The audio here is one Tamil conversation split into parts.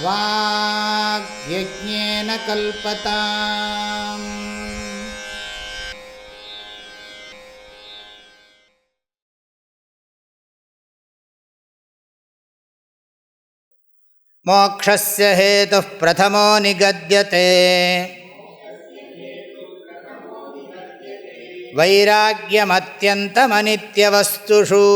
வாக்யஜ்ஞேன கல்பதாம். மோக்ஷஸ்ய ஹேதுः பிரதமோ நிகத்யதே வைராக்யமத்யந்தமனித்யவஸ்துஷு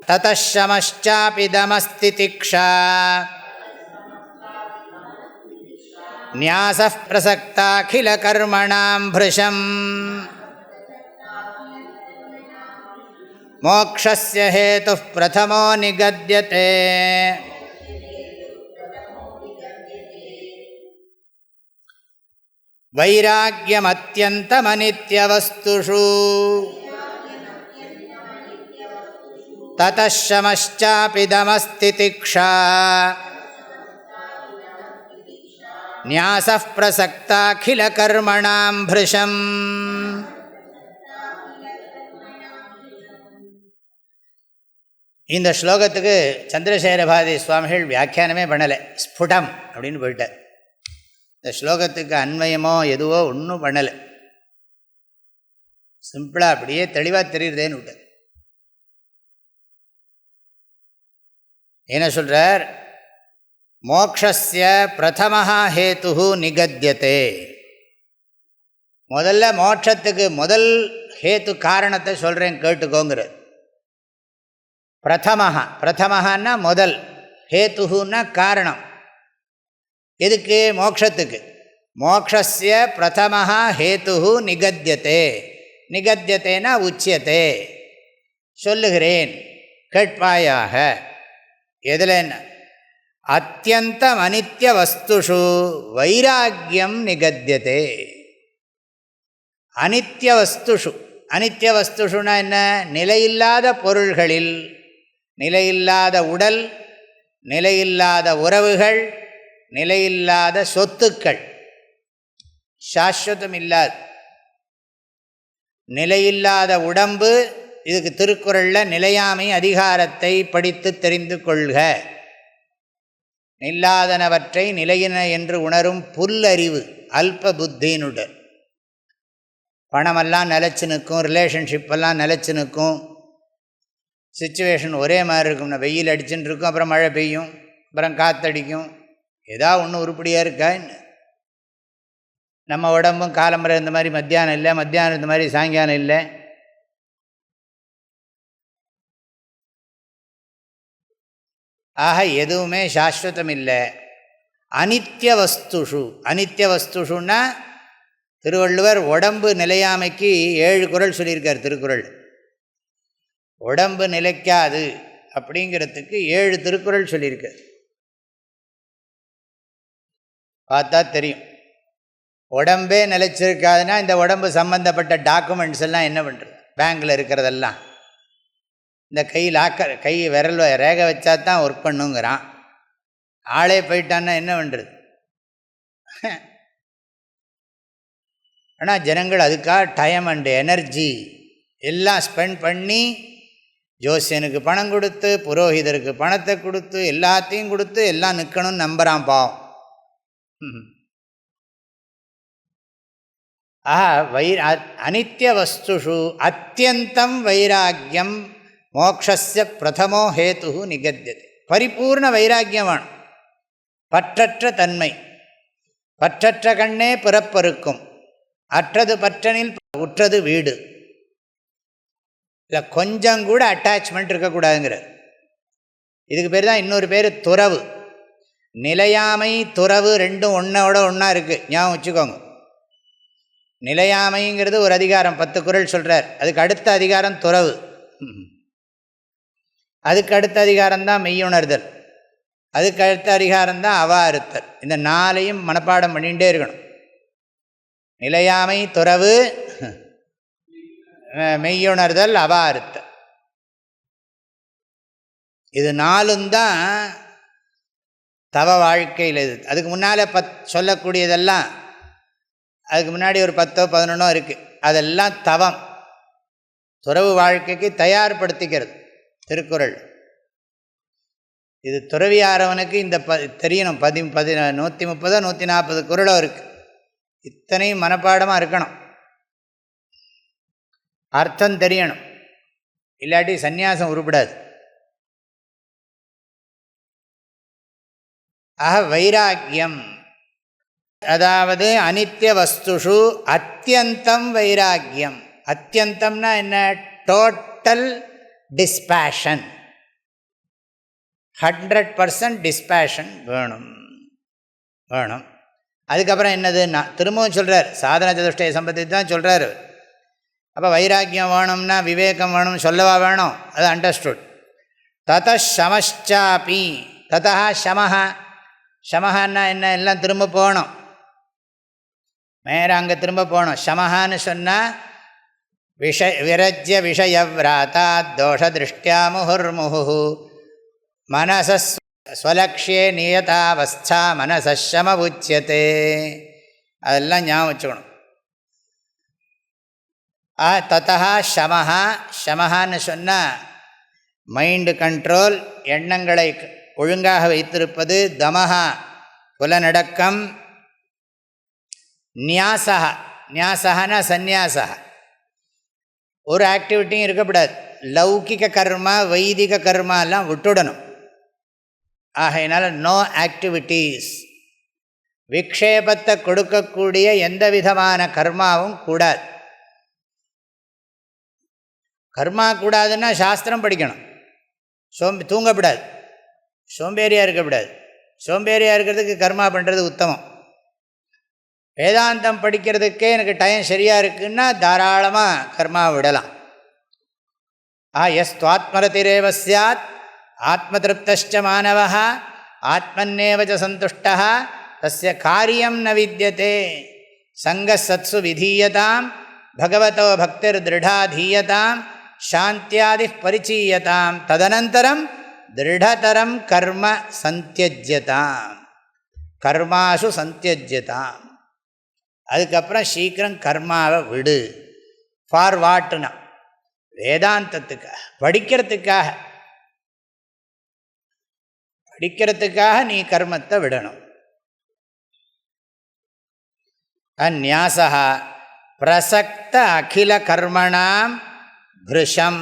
ததः சமश्चापि दमस्ति तितिक्षा न्यासः प्रसक्ताखिलकर्मणां भृशम् मोक्षस्य हेतुः प्रथमो निगद्यते वैराग्यमत्यन्तमनित्यवस्तुषु ततः शमश्चापि दमस्ति तितिक्षा न्यासः प्रसक्ताखिलकर्मणां भृशम्. இந்த ஸ்லோகத்துக்கு சந்திரசேகரபாரதி சுவாமிகள் வியாக்கியானமே பண்ணலை, ஸ்புடம் அப்படின்னு போயிட்டார். இந்த ஸ்லோகத்துக்கு அன்வயமோ எதுவோ ஒன்றும் பண்ணலை, சிம்பிளாக அப்படியே தெளிவாக தெரியுறதேன்னு விட்டார். என்ன சொல்கிறார்? மோக்ஷஸ்ய பிரதமஹா ஹேதுஹு நிகத்யதே. முதல்ல மோட்சத்துக்கு முதல் ஹேத்து காரணத்தை சொல்கிறேன் கேட்டுக்கோங்கிறார். பிரதமஹா, பிரதமஹான்னா முதல், ஹேத்துன்னா காரணம். எதுக்கு? மோக்ஷத்துக்கு. மோக்ஷஸ்ய பிரதமஹா ஹேதுஹு நிகத்யதே. நிகத்யதேனா உச்சியதே, சொல்லுகிறேன் கேட்பாயாக. எதில்? அத்யந்தம் அனித்ய வஸ்துஷு வைராக்கியம் நிகத்யதே. அனித்ய வஸ்துஷு, அனித்ய வஸ்துஷுனா என்ன? நிலையில்லாத பொருள்களில், நிலையில்லாத உடல், நிலையில்லாத உறவுகள், நிலையில்லாத சொத்துக்கள், சாஸ்வதம் இல்லாத நிலையில்லாத உடம்பு. இதுக்கு திருக்குறளில் நிலையாமை அதிகாரத்தை படித்து தெரிந்து கொள்க. நில்லாதனவற்றை நிலையின என்று உணரும் புல்லறிவு அல்ப புத்தினுடன். பணமெல்லாம் நிலச்சி நிற்கும், ரிலேஷன்ஷிப்பெல்லாம் நிலச்சி நிற்கும், சிச்சுவேஷன் ஒரே மாதிரி இருக்கும். வெயில் அடிச்சுன்னு இருக்கும், அப்புறம் மழை பெய்யும், அப்புறம் காற்றடிக்கும். ஏதாவது ஒன்று உருப்படியாக இருக்கா என்ன? நம்ம உடம்பும் காலம்பரை இந்த மாதிரி மத்தியானம் இல்லை, மத்தியானம் இந்த மாதிரி சாயங்காலம் இல்லை. ஆக எதுவுமே சாஸ்வதம் இல்லை. அனித்ய வஸ்துஷு, அனித்ய வஸ்துஷுன்னா திருவள்ளுவர் உடம்பு நிலையாமைக்கு 7 குறள் சொல்லியிருக்கார் திருக்குறள். உடம்பு நிலைக்காது அப்படிங்கிறதுக்கு 7 திருக்குறள் சொல்லியிருக்கார். பார்த்தா தெரியும். உடம்பே நிலைச்சிருக்காதுன்னா இந்த உடம்பு சம்பந்தப்பட்ட டாக்குமெண்ட்ஸ் எல்லாம் என்ன பண்ணுறது? பேங்கில் இருக்கிறதெல்லாம் இந்த கை லாக்கர், கை விரல் ரேகை வச்சா தான் ஒர்க் பண்ணுங்கிறான். ஆளே போயிட்டான்னா என்ன பண்ணுறது? ஆனால் ஜனங்கள் அதுக்காக டைம் அண்டு எனர்ஜி எல்லாம் ஸ்பெண்ட் பண்ணி ஜோசியனுக்கு பணம் கொடுத்து, புரோஹிதருக்கு பணத்தை கொடுத்து, எல்லாத்தையும் கொடுத்து எல்லாம் நிற்கணும்னு நம்புகிறான் பாவம். அனித்ய வஸ்துஷு அத்தியந்தம் வைராக்கியம் மோக்ஷஸ்ய பிரதமோ ஹேது நிகத்யதே. பரிபூர்ண வைராக்கியம் வேணும், பற்றற்ற தன்மை. பற்றற்ற கண்ணே பிறப்பறுக்கும், அற்றது பற்றனில் உற்றது வீடு. இல்லை கொஞ்சம் கூட அட்டாச்மெண்ட் இருக்கக்கூடாதுங்கிறார். இதுக்கு பேர் தான் இன்னொரு பேர் துறவு. நிலையாமை துறவு ரெண்டும் ஒன்றோட ஒன்றா இருக்குது, ஞாபகம் வச்சுக்கோங்க. நிலையாமைங்கிறது ஒரு அதிகாரம், 10 குறள் சொல்கிறார். அதுக்கு அடுத்த அதிகாரம் துறவு. அதுக்கு அடுத்த அதிகாரம்தான் மெய்யுணர்தல். அதுக்கு அடுத்த அதிகாரம்தான் அவா அறுத்தல். இந்த 4ஐயும் மனப்பாடம் பண்ணிகிட்டே இருக்கணும். நிலையாமை, துறவு, மெய்யுணர்தல், அவா அறுத்தல். இது 4ம் தான் தவ வாழ்க்கையில். இது அதுக்கு முன்னால் சொல்லக்கூடியதெல்லாம், அதுக்கு முன்னாடி ஒரு 10ஓ 11ஓ இருக்குது, அதெல்லாம் தவம். துறவு வாழ்க்கைக்கு தயார்படுத்திக்கிறது திருக்குறள். இது துறவியாரவனுக்கு இந்த தெரியணும். 130 140 குறளோ இருக்குது. இத்தனையும் மனப்பாடமாக இருக்கணும், அர்த்தம் தெரியணும், இல்லாட்டி சந்நியாசம் உருப்படாது. வைராக்கியம், அதாவது அனித்திய வஸ்துஷு அத்தியந்தம் வைராக்கியம். அத்தியந்தம்னா என்ன? டோட்டல் டிஸ்பேஷன், 100% டிஸ்பேஷன் வேணும். அதுக்கப்புறம் என்னதுன்னா திரும்பவும் சொல்கிறார், சாதன சதுஷ்டய சம்பத்தி தான் சொல்கிறார். அப்போ வைராக்கியம் வேணும்னா விவேகம் வேணும், சொல்லவா வேணும்? அது அண்டர்ஸ்டுட். தத சமச்சாபி, ததா சமஹ, சமஹான்னா என்ன? எல்லாம் திரும்ப போகணும், மேலே அங்கே திரும்ப போகணும். சமஹான்னு சொன்னால் விரஜ்ய விஷயவ்ராதா தோஷ திருஷ்டியா முகுர்முகு மனசஸ்வலக்ஷே நியதாவஸ்தா மனசம உச்சியதே. அதெல்லாம் ஞாபகம் வச்சுக்கணும். ததா சமஹா, சமஹான்னு சொன்னால் மைண்டு கண்ட்ரோல், எண்ணங்களை ஒழுங்காக வைத்திருப்பது. தமஹா புலநடக்கம். நியாசா, நியாசகனா சந்நியாசா, ஒரு ஆக்டிவிட்டியும் இருக்கக்கூடாது. லௌகிக கர்மா வைதிக கர்மாலாம் விட்டுடணும். ஆகையினால நோ ஆக்டிவிட்டீஸ். விக்ஷேபத்தை கொடுக்கக்கூடிய எந்த விதமான கர்மாவும் கூடாது. கர்மா கூடாதுன்னா சாஸ்திரம் படிக்கணும், தூங்கக்கூடாது, சோம்பேறியாக இருக்கக்கூடாது. சோம்பேறியாக இருக்கிறதுக்கு கர்மா பண்ணுறது உத்தமம். வேதாந்தம் படிக்கிறதுக்கே எனக்கு டைம் சரியாக இருக்குன்னா தாராளமாக கர்மா விடலாம். எஸ் துவாத்மரதிரேவ ஸ்யாத் ஆத்ம திருப்தஷ்ட மாணவः ஆத்மன்னேவ சந்துஷ்டः தஸ்ய காரியம் ந வித்யதே சங்கः சத்சு விதீயதாம் பகவதோ பக்திர் திருடா தீயதாம் சாந்தியாதி பரிச்சீயதாம் ததனந்தரம் திருடதரம் கர்ம சந்தியஜ்யதாம், கர்மாசு சந்தியஜ்யதாம். அதுக்கப்புறம் சீக்கிரம் கர்மாவை விடு. ஃபார் வாட்னா வேதாந்தத்துக்காக, படிக்கிறதுக்காக நீ கர்மத்தை விடணும். அந்நியாசா பிரசக்த அகில கர்மணாம் பிருஷம்,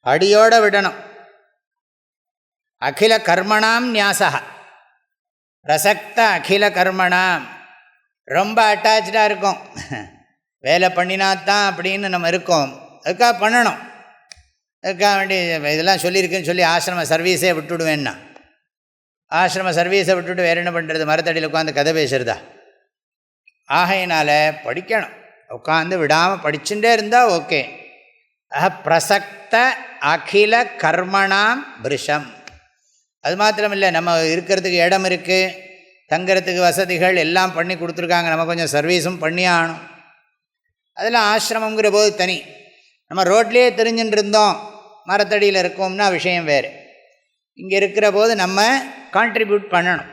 அடியோட விடணும். அகில கர்மணாம் நியாசா, பிரசக்த அகில கர்மணாம். ரொம்ப அட்டாச்சாக இருக்கும், வேலை பண்ணினாத்தான் அப்படின்னு நம்ம இருக்கோம், அதுக்காக பண்ணணும். அதுக்காக வேண்டி இதெல்லாம் சொல்லியிருக்குன்னு சொல்லி ஆசிரம சர்வீஸே விட்டுவிடுவேன்னா, ஆசிரம சர்வீஸை விட்டுவிட்டு வேறு என்ன பண்ணுறது? மரத்தடியில் உட்காந்து கதை பேசுகிறதா? ஆகையினால் படிக்கணும், உட்காந்து விடாமல் படிச்சுட்டே இருந்தால் ஓகே. பிரசக்த அகில கர்மணாம் பிருஷம். அது மாத்திரமில்லை, நம்ம இருக்கிறதுக்கு இடம் இருக்குது, தங்கிறதுக்கு வசதிகள் எல்லாம் பண்ணி கொடுத்துருக்காங்க, நம்ம கொஞ்சம் சர்வீஸும் பண்ணி ஆகணும். அதெல்லாம் ஆசிரமங்கிற போது தனி. நம்ம ரோட்லேயே தெரிஞ்சுட்டு இருந்தோம், மரத்தடியில் இருக்கோம்னா விஷயம் வேறு. இங்கே இருக்கிற போது நம்ம கான்ட்ரிபியூட் பண்ணணும்,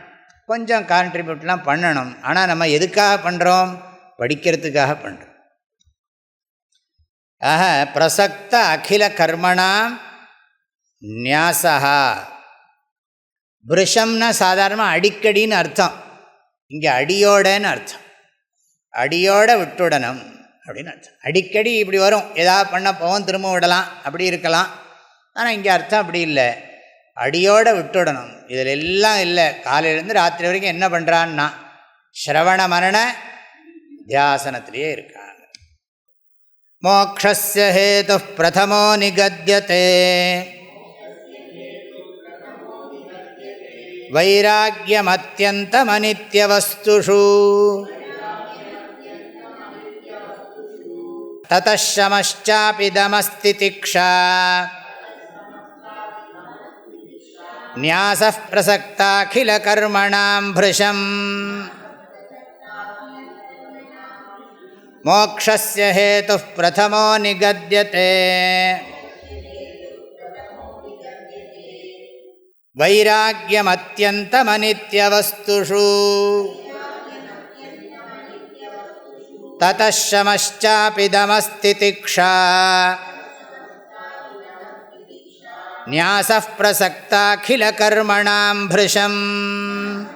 கொஞ்சம் கான்ட்ரிபியூட்லாம் பண்ணணும். ஆனால் நம்ம எதுக்காக பண்ணுறோம்? படிக்கிறதுக்காக பண்ணுறோம். பிரசக்த அகில கர்மணாம் நியாசா. பிருஷம்னா சாதாரணமாக அடிக்கடின்னு அர்த்தம், இங்கே அடியோடன்னு அர்த்தம். அடியோட விட்டுடணும் அப்படின்னு அர்த்தம். அடிக்கடி இப்படி வரும், ஏதாவது பண்ண போவோம், திரும்ப விடலாம், அப்படி இருக்கலாம். ஆனால் இங்கே அர்த்தம் அப்படி இல்லை, அடியோட விட்டுடணும். இதில் எல்லாம் இல்லை. காலையிலேருந்து ராத்திரி வரைக்கும் என்ன பண்ணுறான்னா ஸ்ரவண மரண தியாசனத்திலேயே இருக்காங்க. மோக்ஷஸ்ய ஹேது பிரதமோ நிகத்யதே வைராக்யம் அத்யந்தம் அநித்யவஸ்துஷு ததஷமச்சாபி தமஸ்தி திக்ஷா நியாசः பிரசக்தாகில கர்மணாம் பிருஷம். மோக்ஷஸ்ய ஹேது பிரதமோ நிகத்யதே வைராக்யம் அத்யந்தம் அநித்யவஸ்துஷு ததஷமச்சாபி தமஸ்தி திக்ஷா न्यासः प्रसक्ताखिलकर्मणां भृशम्.